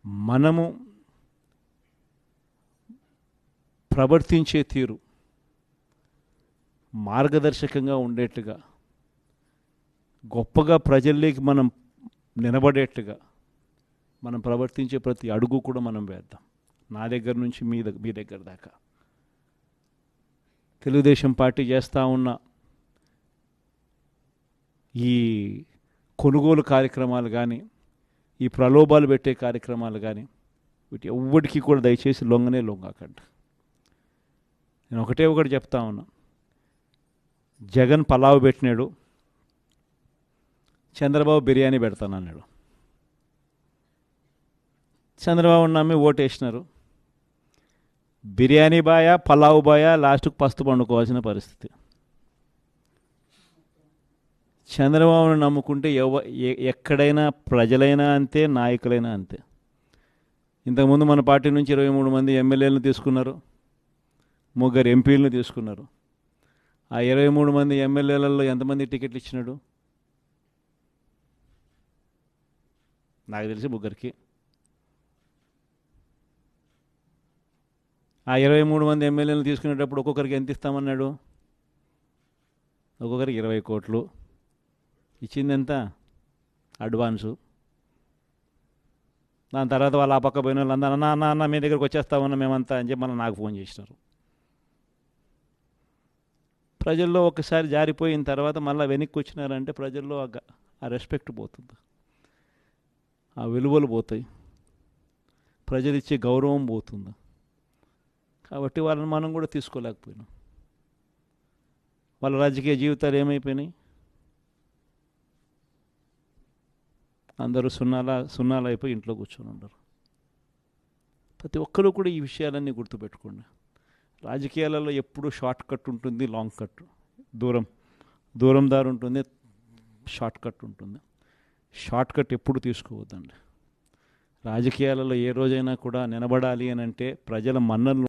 మనము ప్రవర్తించే తీరు మార్గదర్శకంగా ఉండేట్టుగా, గొప్పగా ప్రజల్లోకి మనం నిలబడేట్టుగా మనం ప్రవర్తించే ప్రతి అడుగు కూడా మనం వేద్దాం. నా దగ్గర నుంచి మీ దగ్గర దాకా. తెలుగుదేశం పార్టీ చేస్తూ ఉన్న ఈ కొనుగోలు కార్యక్రమాలు కానీ, ఈ ప్రలోభాలు పెట్టే కార్యక్రమాలు కానీ, వీటి ఎవ్వడికి కూడా దయచేసి లొంగకండి. నేను ఒకటి చెప్తా ఉన్నా. జగన్ పలావ్ పెట్టినాడు, చంద్రబాబు బిర్యానీ పెడతానన్నాడు. చంద్రబాబు నమ్మి ఓటేసినారు. బిర్యానీ బాయా పలావ్ బాయా లాస్ట్కు పస్తు పండుకోవాల్సిన పరిస్థితి. చంద్రబాబును నమ్ముకుంటే ఎక్కడైనా ప్రజలైనా అంతే, నాయకులైనా అంతే. ఇంతకుముందు మన పార్టీ నుంచి 23 మంది ఎమ్మెల్యేలను తీసుకున్నారు, 3 ఎంపీలను తీసుకున్నారు. ఆ 23 మంది ఎమ్మెల్యేలలో ఎంతమంది టికెట్లు ఇచ్చినాడు? నాకు తెలిసి 3కి. ఆ 23 మంది ఎమ్మెల్యేలను తీసుకునేటప్పుడు ఒక్కొక్కరికి ఎంత ఇస్తామన్నాడు? ఒక్కొక్కరికి 20 కోట్లు. ఇచ్చింది ఎంత? అడ్వాన్సు. దాని తర్వాత వాళ్ళు ఆ పక్క పోయిన వాళ్ళు అందరూ అన్న మీ దగ్గరికి వచ్చేస్తామన్నా మేమంతా అని చెప్పి మళ్ళీ నాకు ఫోన్ చేసినారు. ప్రజల్లో ఒకసారి జారిపోయిన తర్వాత మళ్ళీ వెనక్కి వచ్చినారంటే ప్రజల్లో ఆ రెస్పెక్ట్ పోతుంది, ఆ విలువలు పోతాయి, ప్రజలు ఇచ్చే గౌరవం పోతుంది. కాబట్టి వాళ్ళని మనం కూడా తీసుకోలేకపోయినాం. వాళ్ళ రాజకీయ జీవితాలు ఏమైపోయినాయి? అందరూ సున్నాలు అయిపోయి ఇంట్లో కూర్చొని ఉండరు. ప్రతి ఒక్కరూ కూడా ఈ విషయాలన్నీ గుర్తుపెట్టుకోండి. రాజకీయాలలో ఎప్పుడు షార్ట్ కట్ ఉంటుంది, లాంగ్ కట్, దూరం దారి ఉంటుంది, షార్ట్ కట్ ఉంటుంది. షార్ట్ కట్ ఎప్పుడు తీసుకోవద్దండి. రాజకీయాలలో ఏ రోజైనా కూడా నిలబడాలి అని అంటే ప్రజల మన్ననలు